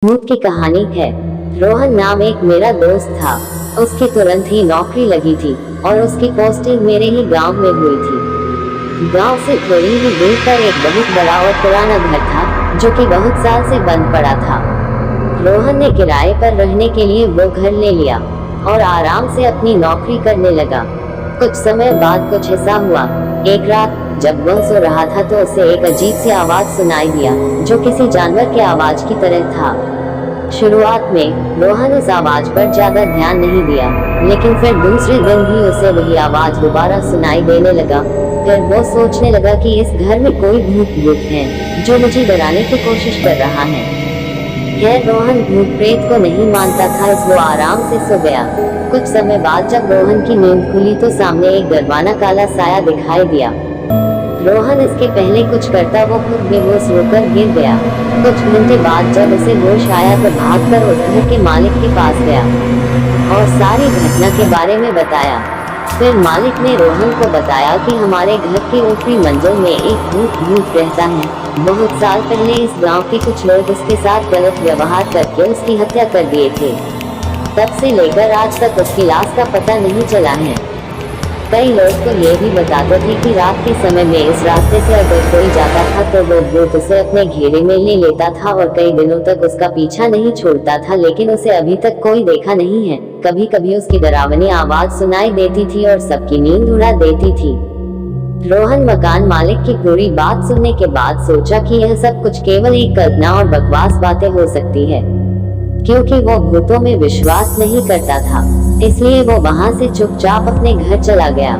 भूत की कहानी है। रोहन नाम एक मेरा दोस्त था। उसकी तुरंत ही नौकरी लगी थी और उसकी पोस्टिंग मेरे ही गांव में हुई थी। गांव से थोड़ी ही दूर पर एक बहुत बड़ा और पुराना घर था जो कि बहुत साल से बंद पड़ा था। रोहन ने किराए पर रहने के लिए वो घर ले लिया और आराम से अपनी नौकरी करने लगा। कुछ समय बाद कुछ ऐसा हुआ। एक रात जब वह सो रहा था तो उसे एक अजीब सी आवाज सुनाई दिया जो किसी जानवर के आवाज की तरह था। शुरुआत में रोहन उस आवाज पर ज्यादा ध्यान नहीं दिया, लेकिन फिर दूसरे दिन भी उसे वही आवाज दोबारा सुनाई देने लगा। फिर वो सोचने लगा कि इस घर में कोई भूत है जो मुझे डराने की कोशिश कर रहा है। खैर रोहन भूत प्रेत को नहीं मानता था, इसलिए वो आराम से सो गया। कुछ समय बाद जब रोहन की नींद खुली तो सामने एक डरवाना काला साया दिखाई दिया। रोहन इसके पहले कुछ करता वो खुद बेहोश होकर गिर गया। कुछ घंटे बाद जब उसे होश आया तो भागकर उस घर के मालिक के पास गया और सारी घटना के बारे में बताया। फिर मालिक ने रोहन को बताया कि हमारे घर के ऊपरी मंजिल में एक भूत रहता है। बहुत साल पहले इस गांव के कुछ लोग उसके साथ गलत व्यवहार करके उसकी हत्या कर दिए थे। तब से लेकर आज तक उसकी लाश का पता नहीं चला है। कई लोग तो ये भी बताते थे कि रात के समय में इस रास्ते से अगर कोई जाता था तो वो भूत उसे अपने घेरे में ले लेता था और कई दिनों तक उसका पीछा नहीं छोड़ता था, लेकिन उसे अभी तक कोई देखा नहीं है। कभी कभी उसकी डरावनी आवाज सुनाई देती थी और सबकी नींद उड़ा देती थी। रोहन मकान मालिक की पूरी बात सुनने के बाद सोचा कि यह सब कुछ केवल एक कल्पना और बकवास बातें हो सकती है, क्योंकि वो भूतों में विश्वास नहीं करता था। इसलिए वो वहां से चुपचाप अपने घर चला गया।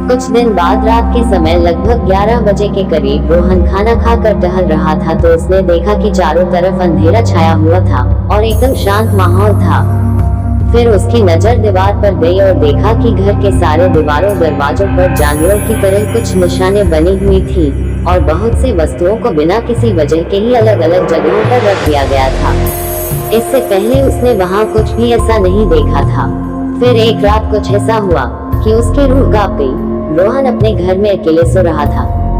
कुछ दिन बाद रात के समय लगभग 11 बजे के करीब रोहन खाना खाकर टहल रहा था तो उसने देखा कि चारों तरफ अंधेरा छाया हुआ था और एकदम शांत माहौल था। फिर उसकी नजर दीवार पर गई और देखा कि घर के सारे दीवारों दरवाजों पर जानवरों की तरह कुछ निशाने बनी हुई थी और बहुत सी वस्तुओं को बिना किसी वजह के ही अलग अलग जगहों पर रख दिया गया था। इससे पहले उसने वहां कुछ भी ऐसा नहीं देखा था। फिर एक रात कुछ ऐसा हुआ कि उसकी रूह कांप गई। रोहन अपने घर में अकेले सो रहा था